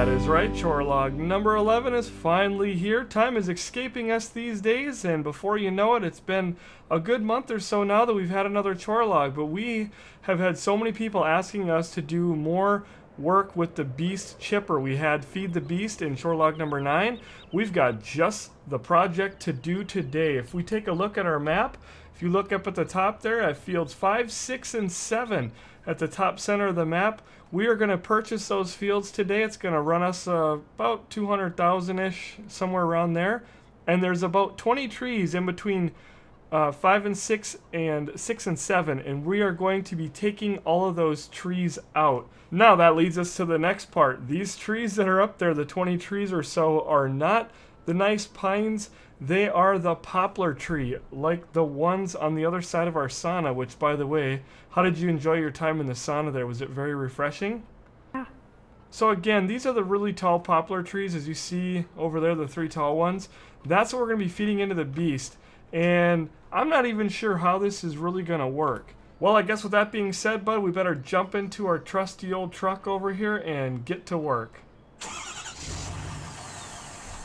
That is right, Chore Log number 11 is finally here. Time is escaping us these days, and before you know it, it's been a good month or so now that we've had another Chore Log, but we have had so many people asking us to do more work with the Beast Chipper. We had Feed the Beast in Chore Log number 9. We've got just the project to do today. If we take a look at our map, if you look up at the top there at fields 5, 6, and 7 at the top center of the map, we are going to purchase those fields today. It's going to run us about 200,000-ish, somewhere around there. And there's about 20 trees in between 5 and 6 and 6 and 7, and we are going to be taking all of those trees out. Now that leads us to the next part. These trees that are up there, the 20 trees or so, are not the nice pines. They are the poplar tree, like the ones on the other side of our sauna, which, by the way, how did you enjoy your time in the sauna there? Was it very refreshing? Yeah. So again, these are the really tall poplar trees, as you see over there, the 3 tall ones. That's what we're going to be feeding into the Beast. And I'm not even sure how this is really going to work. Well, I guess with that being said, bud, we better jump into our trusty old truck over here and get to work.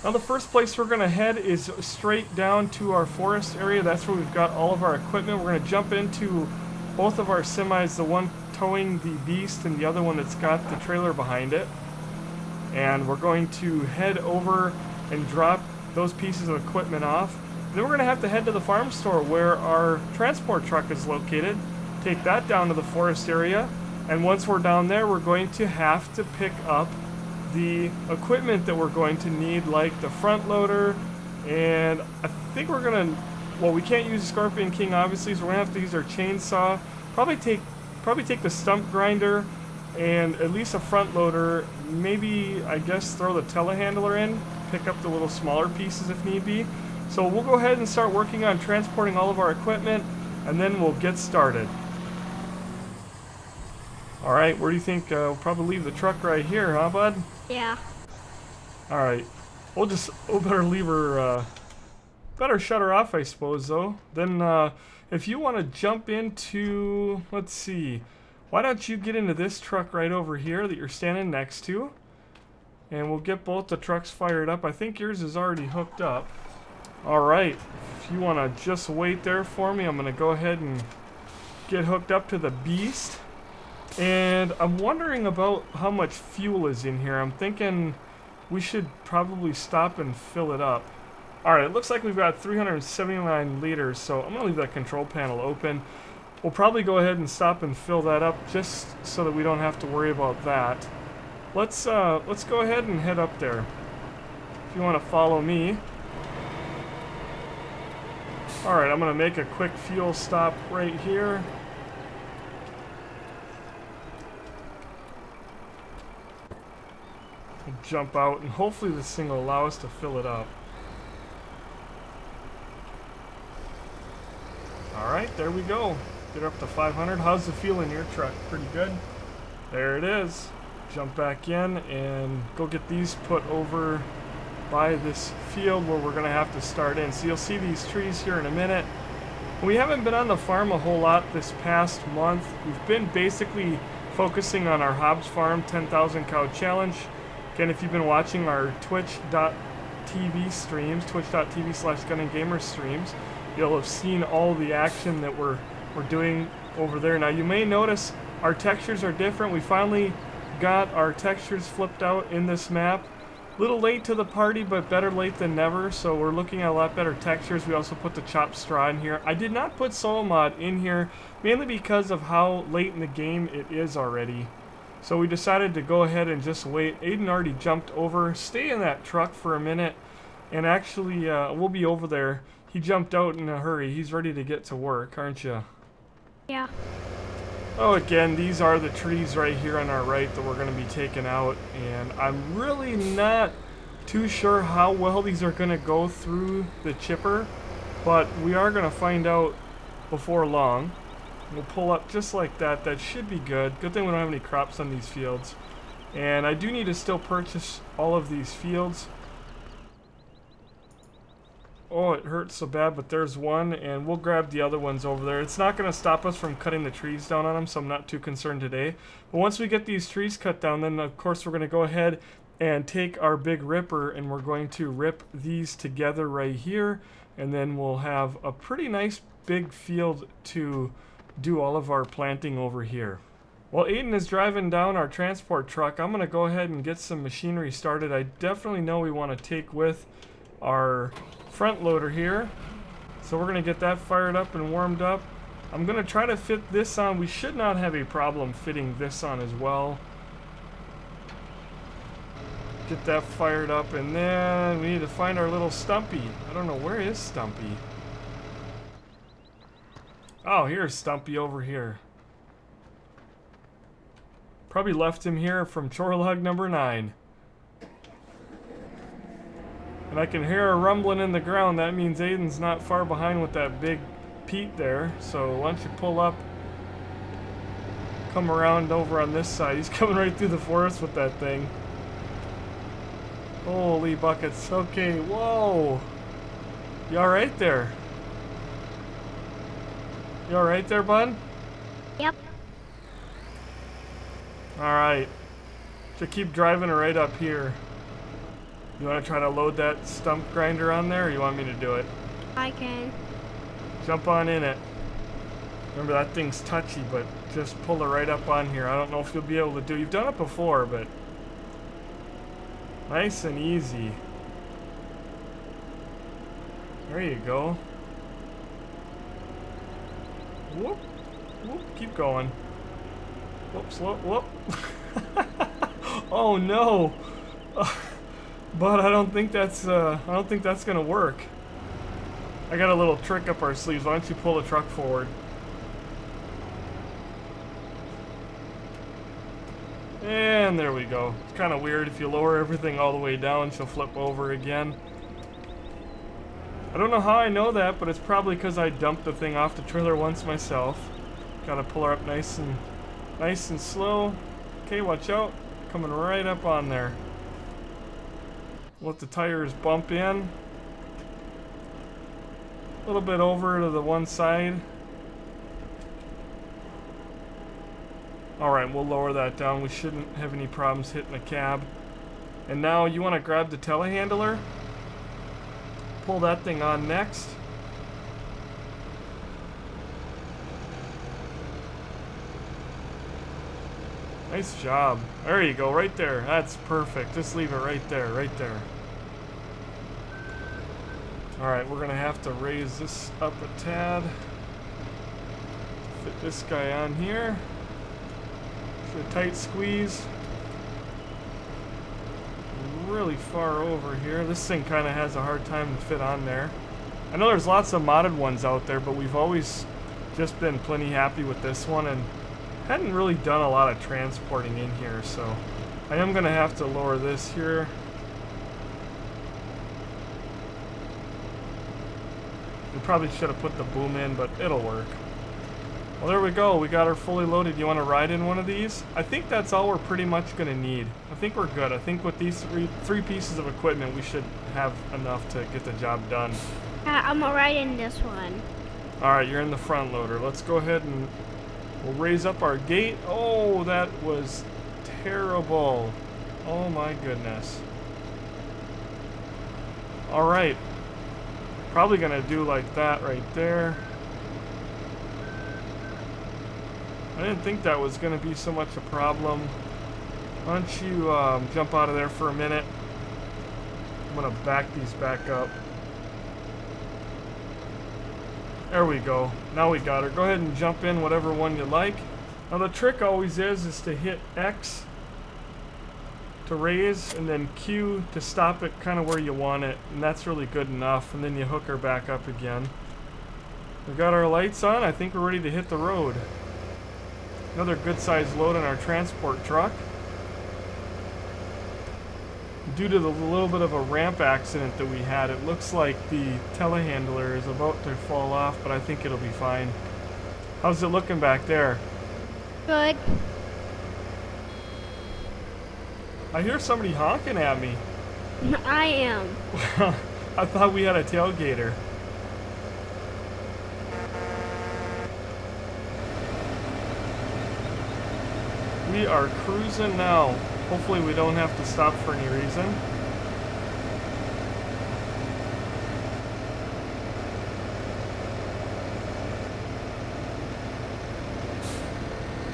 Now the first place we're going to head is straight down to our forest area. That's where we've got all of our equipment. We're going to jump into both of our semis, the one towing the Beast and the other one that's got the trailer behind it. And we're going to head over and drop those pieces of equipment off. Then we're going to have to head to the farm store where our transport truck is located. Take that down to the forest area. And once we're down there, we're going to have to pick up the equipment that we're going to need, like the front loader, and I think we're gonna, well, we can't use Scorpion King obviously, so we're gonna have to use our chainsaw, probably take the stump grinder and at least a front loader, maybe I guess throw the telehandler in, pick up the little smaller pieces if need be. So we'll go ahead and start working on transporting all of our equipment, and then we'll get started. Alright, where do you think, we'll probably leave the truck right here, huh, bud? Yeah. Alright, we'll better leave her, better shut her off, I suppose, though. Then, if you want to jump into, let's see, why don't you get into this truck right over here that you're standing next to? And we'll get both the trucks fired up. I think yours is already hooked up. Alright, if you want to just wait there for me, I'm going to go ahead and get hooked up to the Beast. And I'm wondering about how much fuel is in here. I'm thinking we should probably stop and fill it up. Alright, it looks like we've got 379 liters, so I'm going to leave that control panel open. We'll probably go ahead and stop and fill that up just so that we don't have to worry about that. Let's go ahead and head up there. If you want to follow me. Alright, I'm going to make a quick fuel stop right here. Jump out, and hopefully this thing will allow us to fill it up. Alright, there we go. Get up to 500. How's the fuel in your truck? Pretty good. There it is. Jump back in and go get these put over by this field where we're going to have to start in. So you'll see these trees here in a minute. We haven't been on the farm a whole lot this past month. We've been basically focusing on our Hobbs Farm 10,000 cow challenge. Again, if you've been watching our twitch.tv streams, twitch.tv/GunninGamerz streams, you'll have seen all the action that we're doing over there. Now, you may notice our textures are different. We finally got our textures flipped out in this map. A little late to the party, but better late than never, so we're looking at a lot better textures. We also put the chopped straw in here. I did not put Solo Mod in here, mainly because of how late in the game it is already. So we decided to go ahead and just wait. Aiden already jumped over. Stay in that truck for a minute, and actually we'll be over there. He jumped out in a hurry. He's ready to get to work, aren't you? Yeah. Oh, again, these are the trees right here on our right that we're going to be taking out, and I'm really not too sure how well these are going to go through the chipper, but we are going to find out before long. We'll pull up just like that. That should be good. Good thing we don't have any crops on these fields. And I do need to still purchase all of these fields. Oh, it hurts so bad, but there's one, and we'll grab the other ones over there. It's not going to stop us from cutting the trees down on them, so I'm not too concerned today. But once we get these trees cut down, then of course we're going to go ahead and take our big ripper, and we're going to rip these together right here, and then we'll have a pretty nice big field to do all of our planting over here. While Aiden is driving down our transport truck, I'm going to go ahead and get some machinery started. I definitely know we want to take with our front loader here. So we're going to get that fired up and warmed up. I'm going to try to fit this on. We should not have a problem fitting this on as well. Get that fired up, and then we need to find our little Stumpy. I don't know, where is Stumpy? Oh, here's Stumpy over here. Probably left him here from Chore Log number 9. And I can hear a rumbling in the ground. That means Aiden's not far behind with that big Pete there. So why don't you pull up, come around over on this side. He's coming right through the forest with that thing. Holy buckets. Okay, whoa. You alright there? You alright there, bud? Yep. Alright. So keep driving right up here. You want to try to load that stump grinder on there, or you want me to do it? I can. Jump on in it. Remember, that thing's touchy, but just pull it right up on here. I don't know if you'll be able to do it. You've done it before, but nice and easy. There you go. Whoop. Whoop. Keep going. Whoops. Whoop. Whoop. Oh no. But I don't think that's gonna work. I got a little trick up our sleeves. Why don't you pull the truck forward? And there we go. It's kind of weird. If you lower everything all the way down, she'll flip over again. I don't know how I know that, but it's probably because I dumped the thing off the trailer once myself. Gotta pull her up nice and slow. Okay, watch out. Coming right up on there. Let the tires bump in. A little bit over to the one side. Alright, we'll lower that down. We shouldn't have any problems hitting the cab. And now you want to grab the telehandler. Pull that thing on next. Nice job. There you go, right there. That's perfect. Just leave it right there, right there. Alright, we're going to have to raise this up a tad. Fit this guy on here. A tight squeeze. Really far over here. This thing kind of has a hard time to fit on there. I know there's lots of modded ones out there, but we've always just been plenty happy with this one and hadn't really done a lot of transporting in here, so I am going to have to lower this here. We probably should have put the boom in, but it'll work. Well, there we go. We got her fully loaded. You want to ride in one of these? I think that's all we're pretty much going to need. I think we're good. I think with these three pieces of equipment, we should have enough to get the job done. I'm gonna ride in this one. Alright, you're in the front loader. Let's go ahead and we'll raise up our gate. Oh, that was terrible. Oh my goodness. Alright. Probably going to do like that right there. I didn't think that was going to be so much a problem. Why don't you jump out of there for a minute. I'm going to back these back up. There we go. Now we got her. Go ahead and jump in whatever one you like. Now the trick always is to hit X to raise and then Q to stop it kind of where you want it. And that's really good enough. And then you hook her back up again. We got our lights on. I think we're ready to hit the road. Another good sized load on our transport truck. Due to the little bit of a ramp accident that we had, it looks like the telehandler is about to fall off, but I think it'll be fine. How's it looking back there? Good. I hear somebody honking at me. I am. I thought we had a tailgater. We are cruising now. Hopefully we don't have to stop for any reason.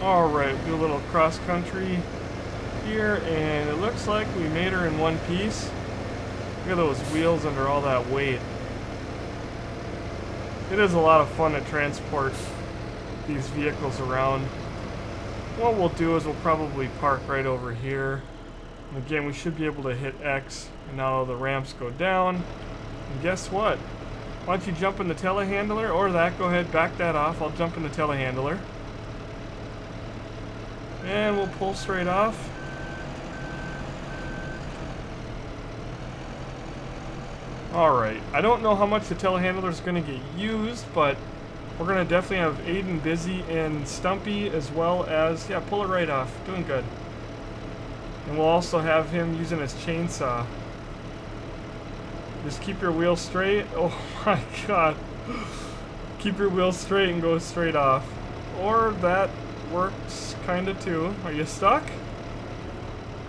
Alright, do a little cross country here, and it looks like we made her in one piece. Look at those wheels under all that weight. It is a lot of fun to transport these vehicles around. What we'll do is we'll probably park right over here. And again, we should be able to hit X, and now the ramps go down. And guess what? Why don't you jump in the telehandler, or that, go ahead, back that off. I'll jump in the telehandler. And we'll pull straight off. Alright, I don't know how much the telehandler is going to get used, but we're going to definitely have Aiden busy and Stumpy, as well as, yeah, pull it right off. Doing good. And we'll also have him using his chainsaw. Just keep your wheels straight. Oh my god. Keep your wheels straight and go straight off. Or that works kind of too. Are you stuck?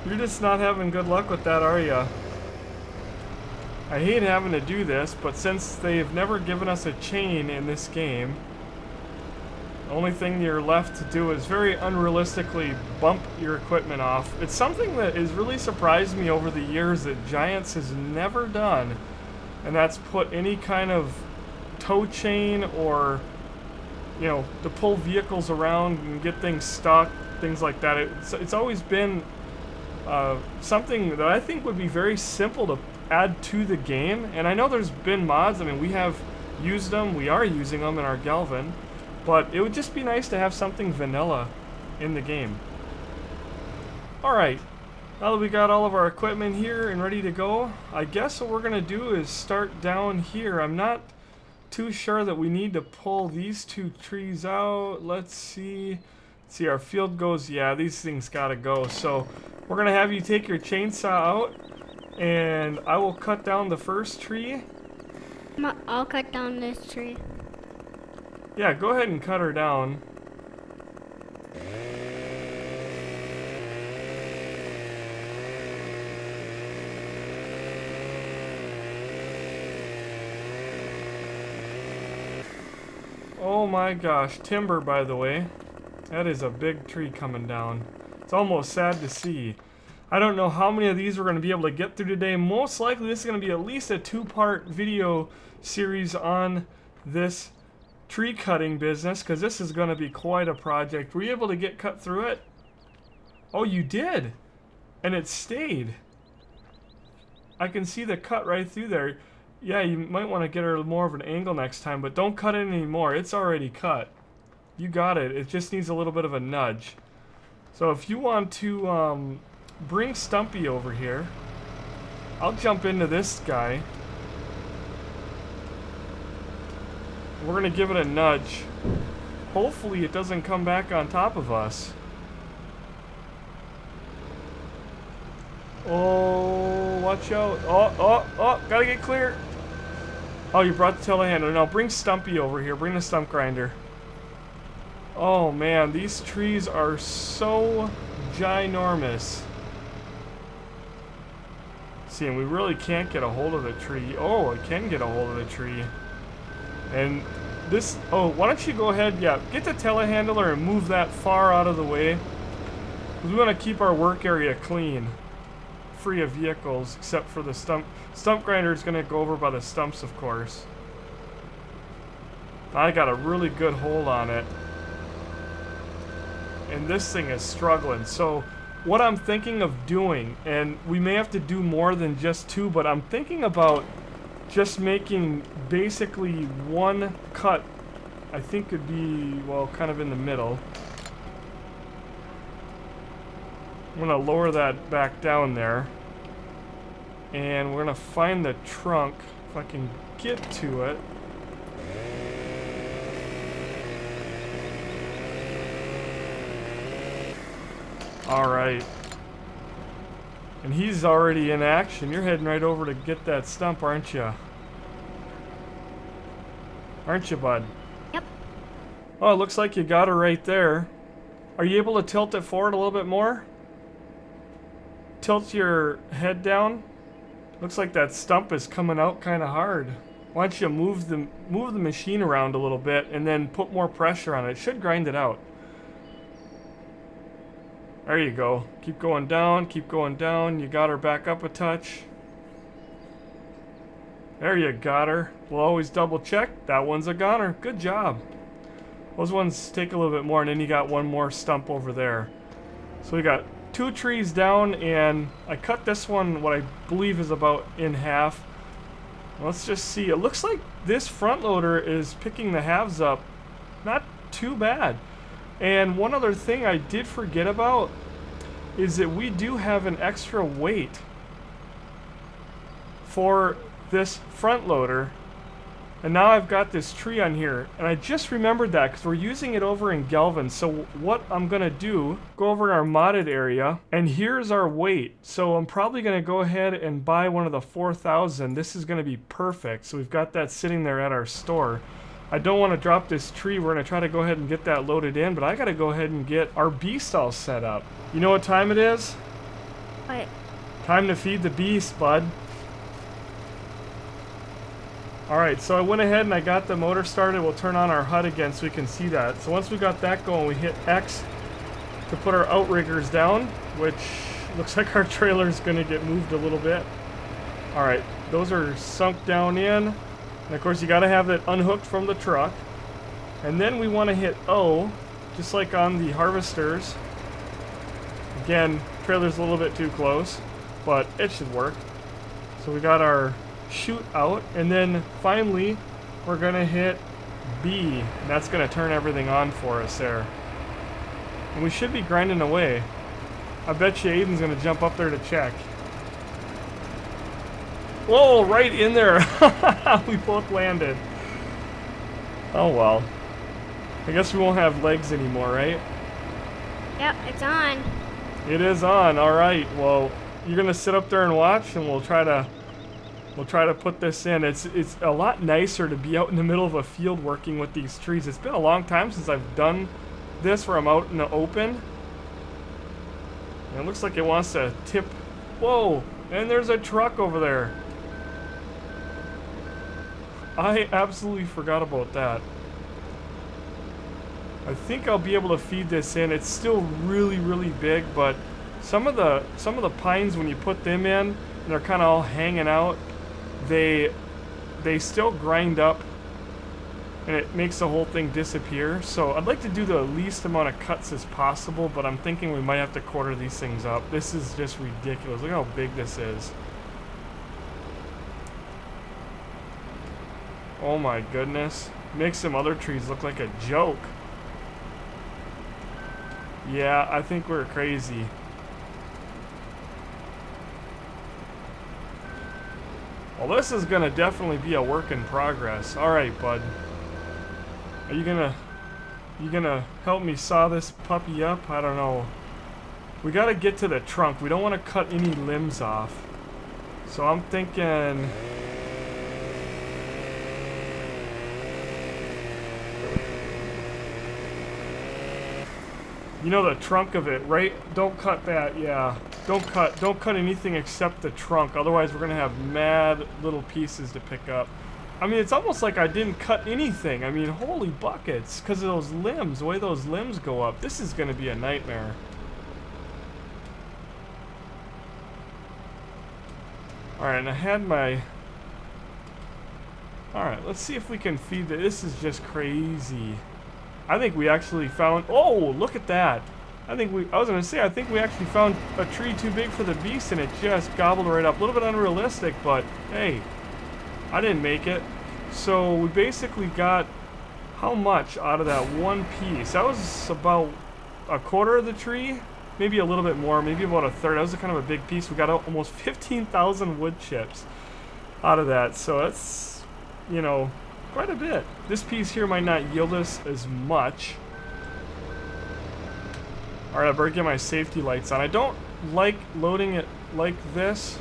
You're just not having good luck with that, are you? I hate having to do this, but since they've never given us a chain in this game, the only thing you're left to do is very unrealistically bump your equipment off. It's something that has really surprised me over the years that Giants has never done, and that's put any kind of tow chain or, you know, to pull vehicles around and get things stuck, things like that. It's always been something that I think would be very simple to add to the game, and I know there's been mods. I mean, we have used them, we are using them in our Galvin, but it would just be nice to have something vanilla in the game. Alright, now that we got all of our equipment here and ready to go, I guess what we're going to do is start down here. I'm not too sure that we need to pull these two trees out. Let's see, our field goes, yeah, these things gotta go. So we're going to have you take your chainsaw out, and I will cut down the first tree. I'll cut down this tree. Yeah, go ahead and cut her down. Oh my gosh, timber, by the way. That is a big tree coming down. It's almost sad to see. I don't know how many of these we're going to be able to get through today. Most likely this is going to be at least a 2-part video series on this tree cutting business, because this is going to be quite a project. Were you able to get cut through it? Oh, you did! And it stayed. I can see the cut right through there. Yeah, you might want to get her more of an angle next time, but don't cut it anymore. It's already cut. You got it. It just needs a little bit of a nudge. So if you want to bring Stumpy over here, I'll jump into this guy. We're going to give it a nudge. Hopefully it doesn't come back on top of us. Oh, watch out. Oh, gotta get clear. Oh, you brought the telehandler. Now bring Stumpy over here. Bring the stump grinder. Oh man, these trees are so ginormous. See, and we really can't get a hold of the tree. Oh, I can get a hold of the tree. And this, oh, why don't you go ahead, yeah, get the telehandler and move that far out of the way. We want to keep our work area clean, free of vehicles, except for the stump. Stump grinder is going to go over by the stumps, of course. I got a really good hold on it. And this thing is struggling. So what I'm thinking of doing, and we may have to do more than just 2, but I'm thinking about just making basically one cut. I think could be, well, kind of in the middle. I'm gonna lower that back down there, and we're gonna find the trunk if I can get to it. Alright. And he's already in action. You're heading right over to get that stump, aren't you? Aren't you, bud? Yep. Oh, it looks like you got her right there. Are you able to tilt it forward a little bit more? tilt your head down, looks like that stump is coming out kind of hard. Why don't you move the machine around a little bit and then put more pressure on it. It should grind it out. There you go. Keep going down, keep going down. You got her back up a touch. There you got her. We'll always double check. That one's a goner. Good job. Those ones take a little bit more, and then you got one more stump over there. So we got 2 trees down, and I cut this one, what I believe is about in half. Let's just see. It looks like this front loader is picking the halves up. Not too bad. And one other thing I did forget about is that we do have an extra weight for this front loader. And now I've got this tree on here, and I just remembered that because we're using it over in Galvin. So what I'm gonna do, go over our modded area, and here's our weight. So I'm probably gonna go ahead and buy one of the 4000. This is gonna be perfect. So we've got that sitting there at our store. I don't want to drop this tree. We're gonna try to go ahead and get that loaded in, but I gotta go ahead and get our beast all set up. You know what time it is? What? Time to feed the beast, bud. Alright, so I went ahead and I got the motor started. We'll turn on our HUD again so we can see that. So once we got that going, we hit X to put our outriggers down, which looks like our trailer is going to get moved a little bit. Alright, those are sunk down in. And of course you got to have it unhooked from the truck. And then we want to hit O, just like on the harvesters. Again, trailer's a little bit too close, but it should work. So we got our shoot out, and then finally we're gonna hit B, and that's gonna turn everything on for us there. And we should be grinding away. I bet you Aiden's gonna jump up there to check. Whoa, right in there. We both landed. Oh well. I guess we won't have legs anymore, right? Yep, it's on. It is on. All right. Well, you're gonna sit up there and watch, and we'll try to put this in. It's a lot nicer to be out in the middle of a field working with these trees. It's been a long time since I've done this where I'm out in the open. And it looks like it wants to tip. Whoa! And there's a truck over there. I absolutely forgot about that. I think I'll be able to feed this in. It's still really, really big, but some of the pines, when you put them in and they're kind of all hanging out, they still grind up, and it makes the whole thing disappear. So I'd like to do the least amount of cuts as possible, but I'm thinking we might have to quarter these things up. This is just ridiculous. Look how big this is. Oh my goodness. Makes some other trees look like a joke. Yeah, I think we're crazy. Well, this is gonna definitely be a work in progress. Alright, bud. Are you gonna help me saw this puppy up? I don't know. We gotta get to the trunk. We don't want to cut any limbs off. So I'm thinking... You know, the trunk of it, right? Don't cut that, yeah. Don't cut anything except the trunk. Otherwise, we're gonna have mad little pieces to pick up. I mean, it's almost like I didn't cut anything. I mean, holy buckets, because of those limbs, the way those limbs go up. This is gonna be a nightmare. Alright, and I had my... Alright, let's see if we can feed the... This is just crazy. I think we actually found... Oh, look at that. I think we actually found a tree too big for the beast, and it just gobbled right up. A little bit unrealistic, but hey, I didn't make it. So we basically got how much out of that one piece? That was about a quarter of the tree, maybe a little bit more, maybe about a third. That was kind of a big piece. We got almost 15,000 wood chips out of that. So that's, you know, quite a bit. This piece here might not yield us as much. Alright, I better get my safety lights on. I don't like loading it like this,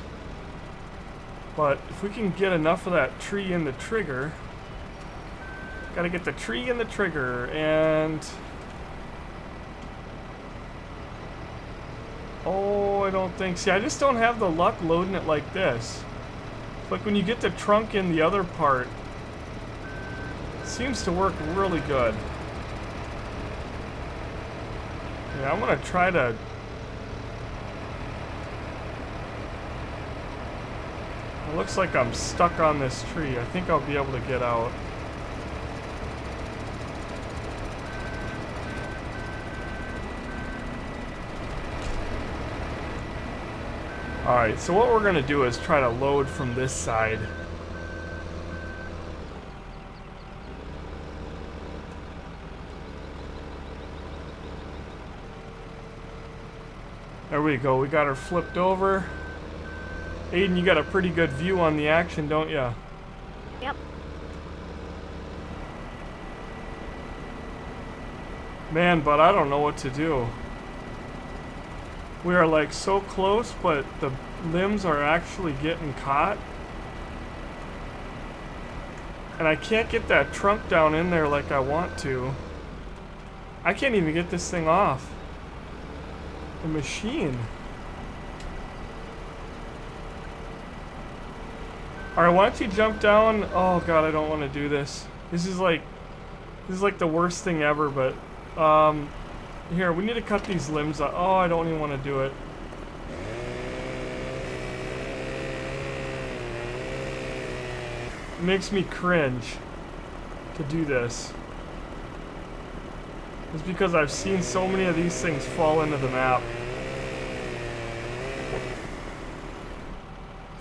but if we can get enough of that tree in the trigger, gotta get the tree in the trigger, and Oh, I don't think. See, I just don't have the luck loading it like this. It's like when you get the trunk in the other part, it seems to work really good. Yeah, I'm gonna try to. It looks like I'm stuck on this tree. I think I'll be able to get out. Alright, so what we're going to do is try to load from this side. There we go, we got her flipped over. Aiden, you got a pretty good view on the action, don't ya? Yep. Man, but I don't know what to do. We are like so close, but the limbs are actually getting caught. And I can't get that trunk down in there like I want to. I can't even get this thing off the machine. Alright, why don't you jump down? Oh god, I don't want to do this. This is like the worst thing ever, but here, we need to cut these limbs off. Oh, I don't even want to do it. It makes me cringe to do this. It's because I've seen so many of these things fall into the map.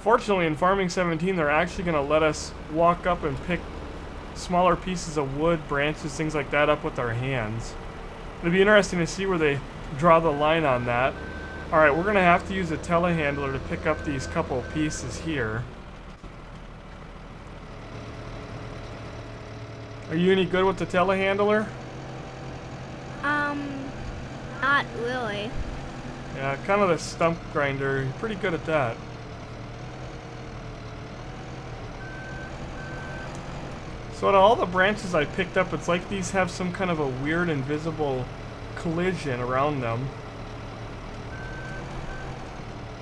Fortunately, in Farming 17, they're actually going to let us walk up and pick smaller pieces of wood, branches, things like that up with our hands. It'll be interesting to see where they draw the line on that. Alright, we're going to have to use a telehandler to pick up these couple of pieces here. Are you any good with the telehandler? Not really. Yeah, kind of the stump grinder. You're pretty good at that. So out of all the branches I picked up, it's like these have some kind of a weird invisible collision around them.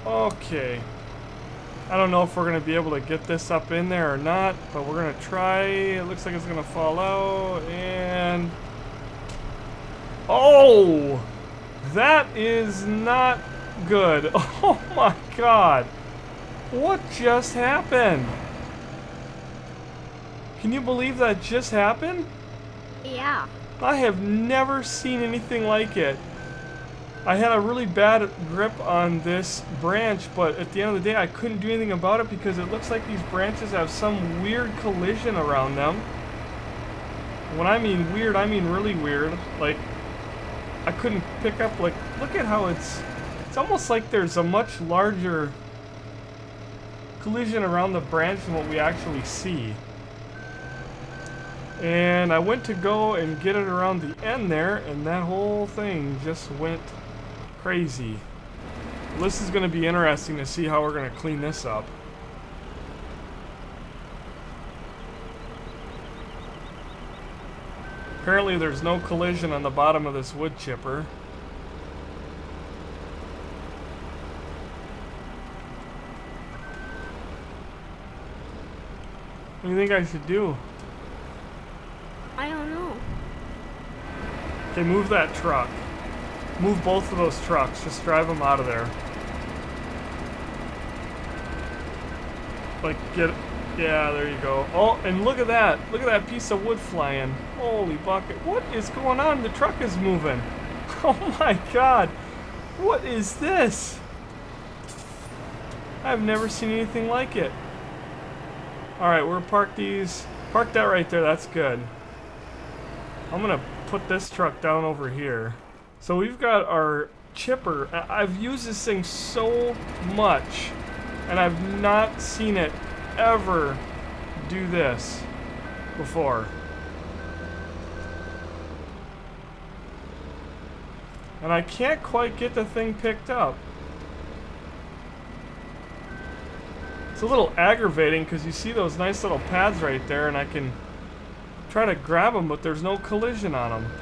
Okay. I don't know if we're going to be able to get this up in there or not, but we're going to try. It looks like it's going to fall out, and... Oh! That is not good. Oh my god. What just happened? Can you believe that just happened? Yeah. I have never seen anything like it. I had a really bad grip on this branch, but at the end of the day I couldn't do anything about it because it looks like these branches have some weird collision around them. When I mean weird, I mean really weird. Like, I couldn't pick up, like, look at how it's almost like there's a much larger collision around the branch than what we actually see. And I went to go and get it around the end there, and that whole thing just went crazy. Well, this is going to be interesting to see how we're going to clean this up. Apparently there's no collision on the bottom of this wood chipper. What do you think I should do? I don't know. Okay, move that truck. Move both of those trucks. Just drive them out of there. Like, get... Yeah, there you go. Oh, and look at that. Look at that piece of wood flying. Holy bucket. What is going on? The truck is moving. Oh my god. What is this? I've never seen anything like it. Alright, we're gonna park these. Park that right there. That's good. I'm gonna put this truck down over here. So we've got our chipper. I've used this thing so much, and I've not seen it ever do this before. And I can't quite get the thing picked up. It's a little aggravating because you see those nice little pads right there, and I can try to grab them, but there's no collision on them.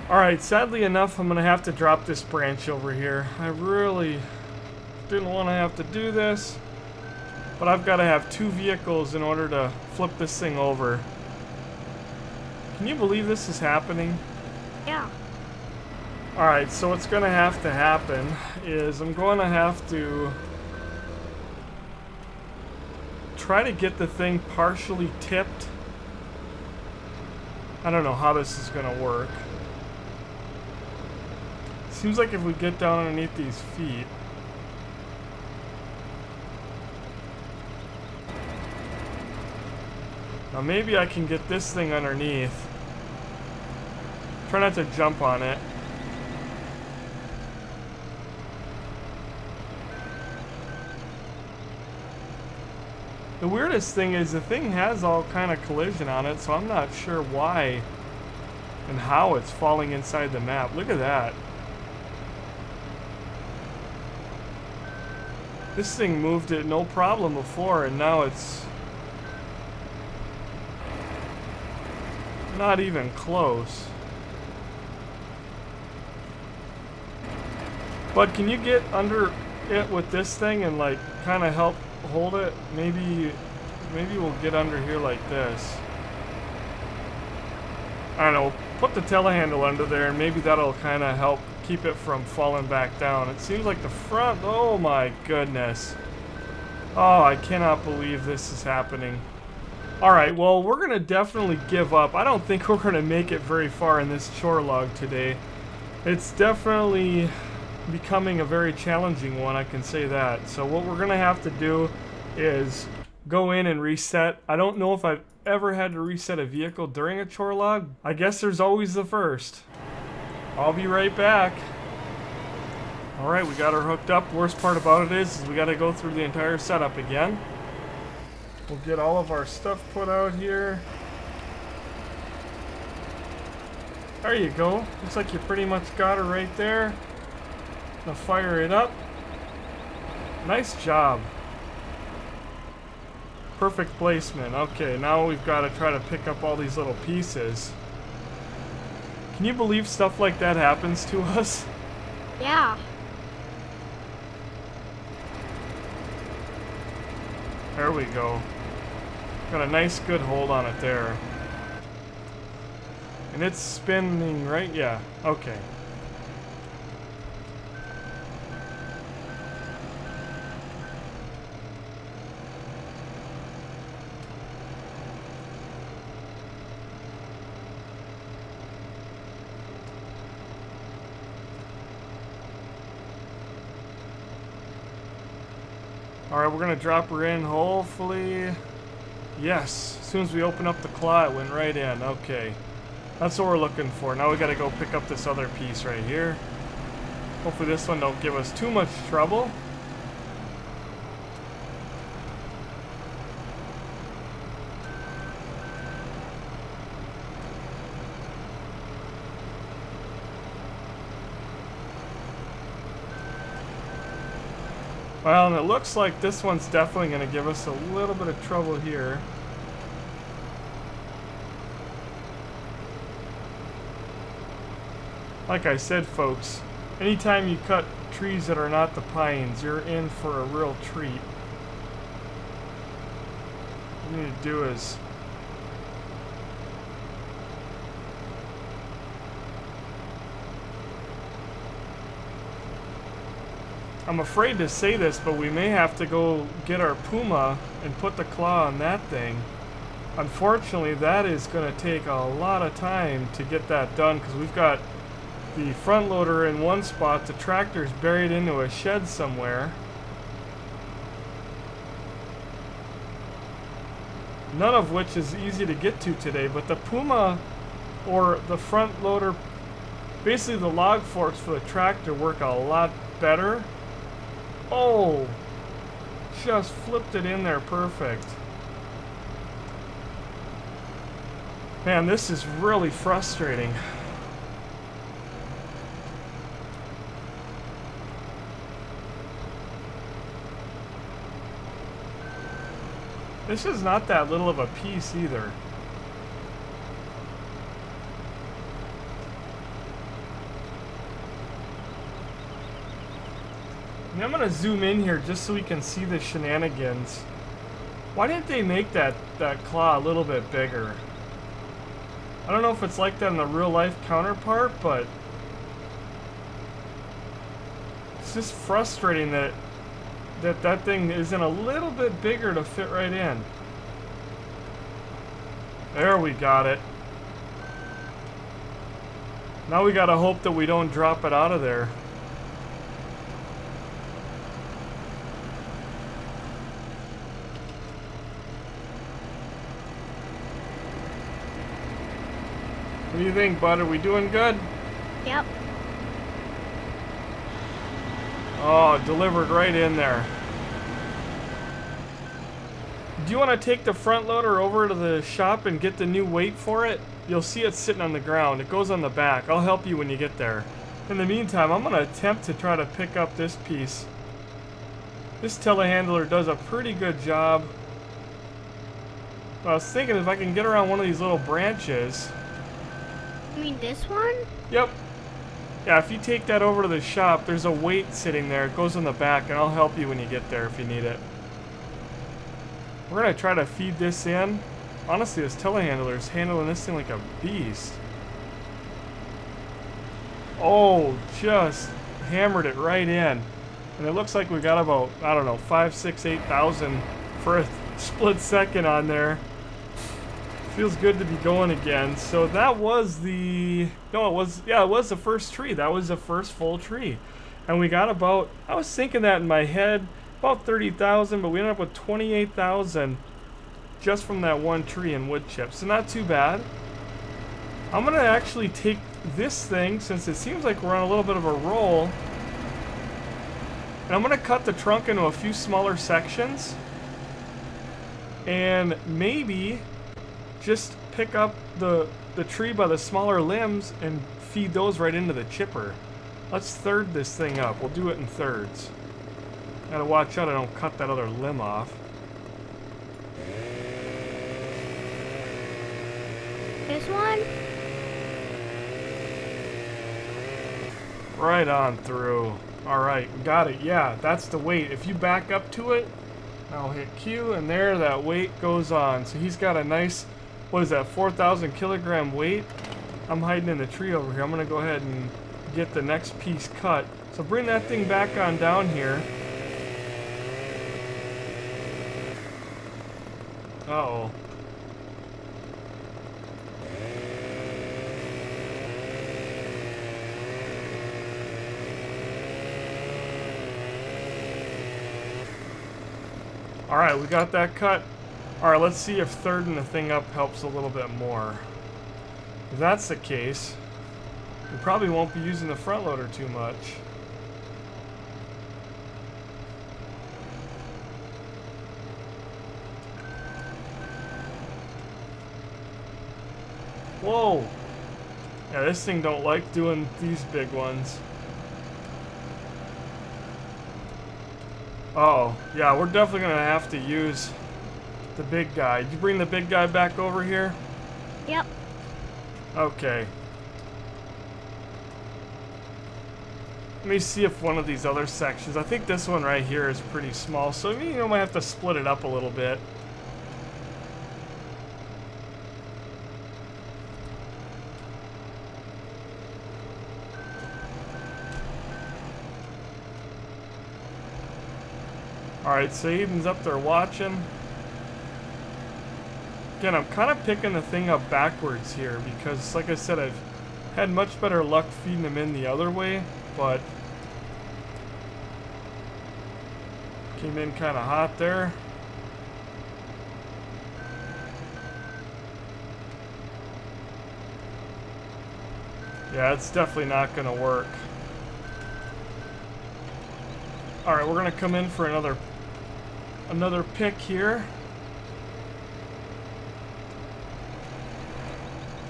Alright, sadly enough, I'm going to have to drop this branch over here. I really didn't want to have to do this, but I've got to have 2 vehicles in order to flip this thing over. Can you believe this is happening? Yeah. Alright, so what's going to happen is I'm going to have to try to get the thing partially tipped. I don't know how this is going to work. Seems like if we get down underneath these feet. Now maybe I can get this thing underneath. Try not to jump on it. The weirdest thing is the thing has all kind of collision on it, so I'm not sure why and how it's falling inside the map. Look at that. This thing moved it no problem before, and now it's not even close. But can you get under it with this thing and like kind of help hold it? Maybe we'll get under here like this. I don't know, put the telehandle under there and maybe that'll kind of help keep it from falling back down. It seems like the front, oh my goodness. Oh, I cannot believe this is happening. Alright, well, we're going to definitely give up. I don't think we're going to make it very far in this chore log today. It's definitely becoming a very challenging one, I can say that. So what we're going to have to do is go in and reset. I don't know if I've ever had to reset a vehicle during a chore log. I guess there's always the first. I'll be right back. Alright, we got her hooked up. Worst part about it is we got to go through the entire setup again. We'll get all of our stuff put out here. There you go. Looks like you pretty much got her right there. Now fire it up. Nice job. Perfect placement. Okay, now we've got to try to pick up all these little pieces. Can you believe stuff like that happens to us? Yeah. There we go. Got a nice good hold on it there. And it's spinning, right? Yeah. Okay. Alright, we're going to drop her in, hopefully. Yes, as soon as we open up the claw, it went right in. Okay. That's what we're looking for. Now we got to go pick up this other piece right here. Hopefully this one don't give us too much trouble. Well, and it looks like this one's definitely going to give us a little bit of trouble here. Like I said, folks, anytime you cut trees that are not the pines, you're in for a real treat. What you need to do is I'm afraid to say this, but we may have to go get our Puma and put the claw on that thing. Unfortunately, that is going to take a lot of time to get that done because we've got the front loader in one spot, the tractor's buried into a shed somewhere. None of which is easy to get to today, but the Puma or the front loader, basically the log forks for the tractor work a lot better. Oh, just flipped it in there perfect. Man, this is really frustrating. This is not that little of a piece either. And I'm gonna zoom in here just so we can see the shenanigans. Why didn't they make that claw a little bit bigger? I don't know if it's like that in the real life counterpart, but it's just frustrating that that thing isn't a little bit bigger to fit right in. There, we got it. Now we gotta hope that we don't drop it out of there. What do you think, bud? Are we doing good? Yep. Oh, delivered right in there. Do you want to take the front loader over to the shop and get the new weight for it? You'll see it sitting on the ground. It goes on the back. I'll help you when you get there. In the meantime, I'm going to attempt to try to pick up this piece. This telehandler does a pretty good job. I was thinking if I can get around one of these little branches. You mean this one? Yep. Yeah, if you take that over to the shop, there's a weight sitting there. It goes on the back, and I'll help you when you get there if you need it. We're going to try to feed this in. Honestly, this telehandler is handling this thing like a beast. Oh, just hammered it right in. And it looks like we got about, I don't know, 5, 6, 8,000 for a split second on there. Feels good to be going again. So that was the, no, it was, yeah, it was the first tree. That was the first full tree. And we got about, I was thinking that in my head, about 30,000, but we ended up with 28,000 just from that one tree in wood chips. So not too bad. I'm gonna actually take this thing, since it seems like we're on a little bit of a roll, and I'm gonna cut the trunk into a few smaller sections, and maybe just pick up the tree by the smaller limbs and feed those right into the chipper. Let's third this thing up. We'll do it in thirds. Gotta watch out I don't cut that other limb off. This one? Right on through. Alright, got it. Yeah, that's the weight. If you back up to it, I'll hit Q, and there that weight goes on. So he's got a nice, what is that, 4,000 kilogram weight? I'm hiding in the tree over here. I'm going to go ahead and get the next piece cut. So bring that thing back on down here. Uh-oh. Alright, we got that cut. Alright, let's see if thirding the thing up helps a little bit more. If that's the case, we probably won't be using the front loader too much. Whoa! Yeah, this thing don't like doing these big ones. Uh-oh. Yeah, we're definitely going to have to use the big guy. Did you bring the big guy back over here? Yep. Okay. Let me see if one of these other sections, I think this one right here is pretty small, so you know, might have to split it up a little bit. Alright, so Aiden's up there watching. Again, I'm kind of picking the thing up backwards here because, like I said, I've had much better luck feeding them in the other way, but came in kind of hot there. Yeah, it's definitely not going to work. Alright, we're going to come in for another pick here.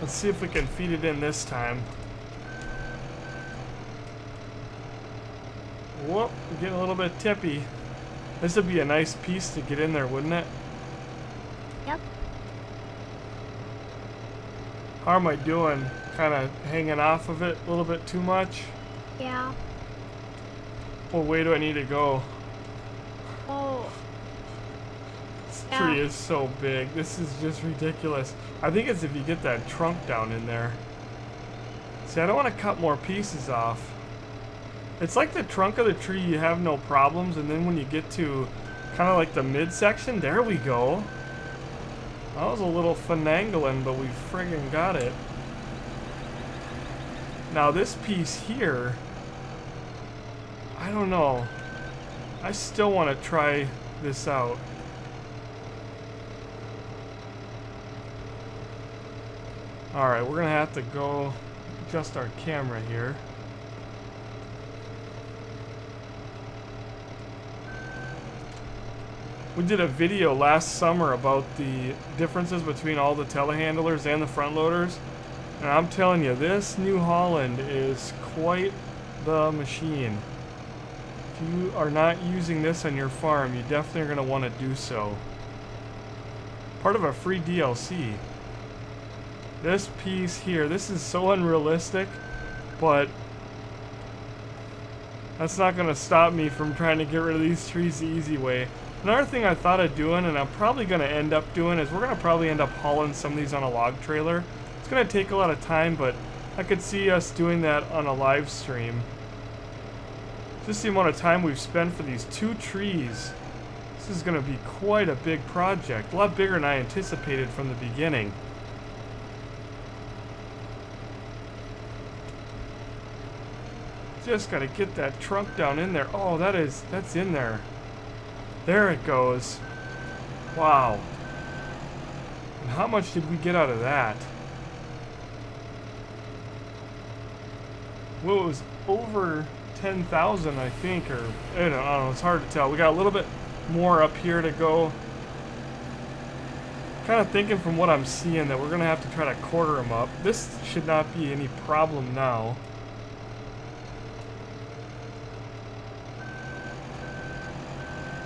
Let's see if we can feed it in this time. Whoop, we're getting a little bit tippy. This would be a nice piece to get in there, wouldn't it? Yep. How am I doing? Kind of hanging off of it a little bit too much? Yeah. What way do I need to go? Oh. This Yeah. tree is so big. This is just ridiculous. I think it's if you get that trunk down in there. See, I don't want to cut more pieces off. It's like the trunk of the tree, you have no problems, and then when you get to kind of like the midsection, there we go. That was a little finagling, but we friggin' got it. Now this piece here, I don't know. I still want to try this out. Alright, we're gonna have to go adjust our camera here. We did a video last summer about the differences between all the telehandlers and the front loaders. And I'm telling you, this New Holland is quite the machine. If you are not using this on your farm, you definitely are going to want to do so. Part of a free DLC. This piece here, this is so unrealistic, but that's not going to stop me from trying to get rid of these trees the easy way. Another thing I thought of doing, and I'm probably going to end up doing, is we're going to probably end up hauling some of these on a log trailer. It's going to take a lot of time, but I could see us doing that on a live stream. Just the amount of time we've spent for these 2 trees. This is going to be quite a big project. A lot bigger than I anticipated from the beginning. Just got to get that trunk down in there. Oh, that's in there. There it goes. Wow. And how much did we get out of that? Well, it was over 10,000, I think, or I don't know, it's hard to tell. We got a little bit more up here to go. Kind of thinking from what I'm seeing that we're going to have to try to quarter them up. This should not be any problem now.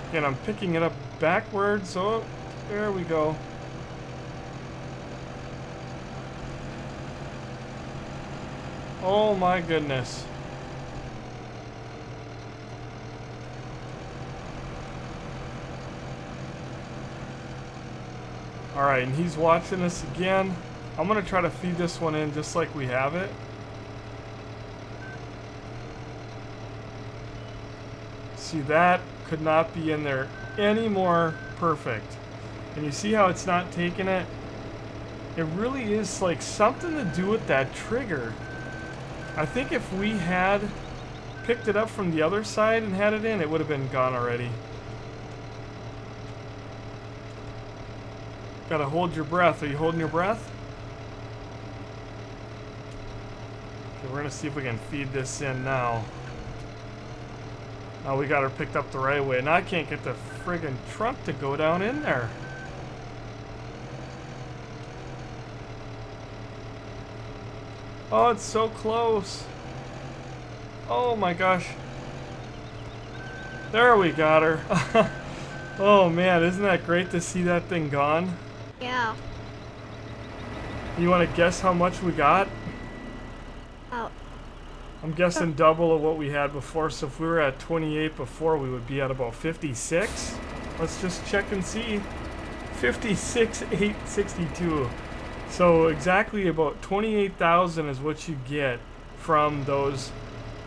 Again, I'm picking it up backwards, so there we go. Oh my goodness. Alright, and he's watching this again. I'm going to try to feed this one in just like we have it. See, that could not be in there any more perfect. And you see how it's not taking it? It really is like something to do with that trigger. I think if we had picked it up from the other side and had it in, it would have been gone already. Gotta hold your breath. Are you holding your breath? Okay, we're gonna see if we can feed this in now. Oh, we got her picked up the right way. Now I can't get the friggin' trunk to go down in there. Oh, it's so close. Oh my gosh. There we got her. Oh man, isn't that great to see that thing gone? Yeah. You want to guess how much we got? Oh. I'm guessing double of what we had before, so if we were at 28 before, we would be at about 56. Let's just check and see. 56,862. So exactly about 28,000 is what you get from those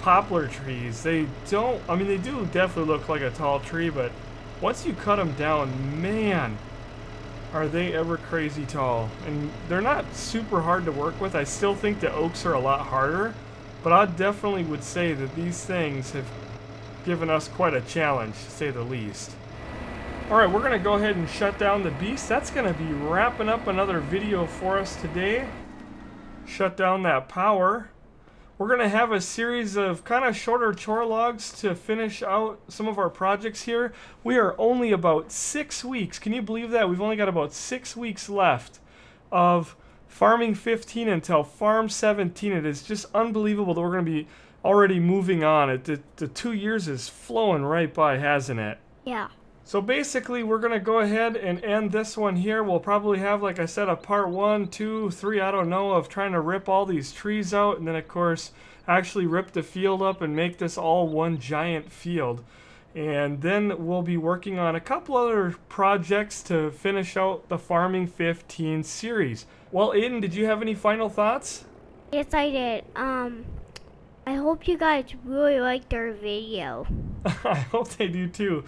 poplar trees. They don't, I mean, they do definitely look like a tall tree, but once you cut them down, man, are they ever crazy tall. And they're not super hard to work with. I still think the oaks are a lot harder. But I definitely would say that these things have given us quite a challenge, to say the least. Alright, we're going to go ahead and shut down the beast. That's going to be wrapping up another video for us today. Shut down that power. We're going to have a series of kind of shorter chore logs to finish out some of our projects here. We are only about 6 weeks. Can you believe that? We've only got about 6 weeks left of Farming 15 until Farm 17. It is just unbelievable that we're going to be already moving on. The 2 years is flowing right by, hasn't it? Yeah. So basically, we're going to go ahead and end this one here. We'll probably have, like I said, a part 1, 2, 3, I don't know, of trying to rip all these trees out. And then, of course, actually rip the field up and make this all one giant field. And then we'll be working on a couple other projects to finish out the Farming 15 series. Well, Aiden, did you have any final thoughts? Yes, I did. I hope you guys really liked our video. I hope they do too.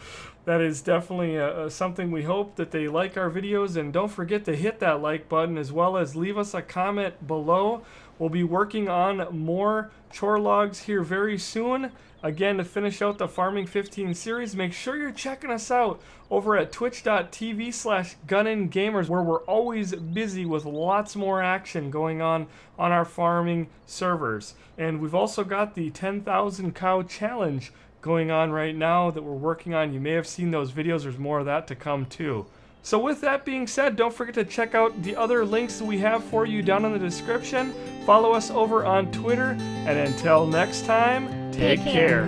That is definitely something we hope that they like our videos, and don't forget to hit that like button as well as leave us a comment below. We'll be working on more chore logs here very soon. Again, to finish out the Farming 15 series, make sure you're checking us out over at twitch.tv/GunninGamerz, where we're always busy with lots more action going on our farming servers. And we've also got the 10,000 cow challenge going on right now that we're working on. You may have seen those videos. There's more of that to come too. So with that being said, don't forget to check out the other links that we have for you down in the description. Follow us over on Twitter, and until next time, take care.